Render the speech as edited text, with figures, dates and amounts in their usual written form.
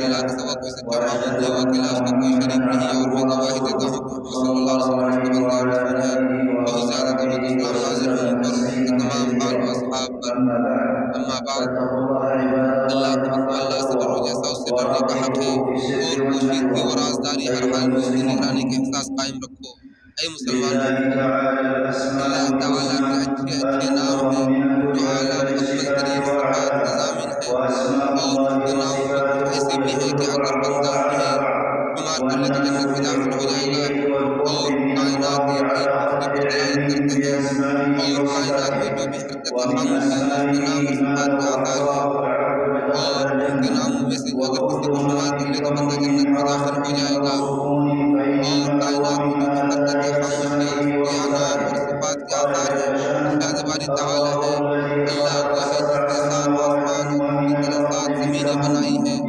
अल्लाह के सिवा कोई सच्चा माबूद नहीं, व अकेला उसका कोई शरीक नहीं है, और मैं गवाही देता हूँ कि मोहम्मद सल्लल्लाहु अलैहि वसल्लम उसके बंदे और रसूल हैं। बहुत ज़्यादा दरूद व सलाम नाज़िल हों उन पर, उनके तमाम आल व असहाब पर। अम्मा बाद, अल्लाह के बंदो, अल्लाह से डरो जैसा उससे डरने का हक है, और पोशीदगी व राज़दारी हर हाल में उसकी निगरानी का एहसास कायम रखो। ऐ मुसलमानों, अल्लाह ताला के अच्छे-अच्छे नाम हैं जो आला व अकमल तरीन सिफ़ात के ज़ामिन हैं, और उसके नामों में कुछ ऐसे भी हैं कि अगर बंदा उन्हें शुमार कर ले तो जन्नत में दाखिल हो जाएगा। और कायनात एक दूसरे पर दलालत करते हैं, और कायनात में जो भी हरकतें खामोशी हैं उसके नाम और सिफ़ात के आसार हैं, और उनके नामों में से अगर किसी को शुमार कर ले तो बंदा जन्नत में दाखिल हो जाएगा। और कायनात में जो भी हरकतें खामोशियाँ उसके नाम और सिफ़ात के आसार हैं, इरशाद बारी तआला है, अल्लाह वो है जिसने 7 आसमान और उनकी तरह 7 ज़मीनें बनाई हैं।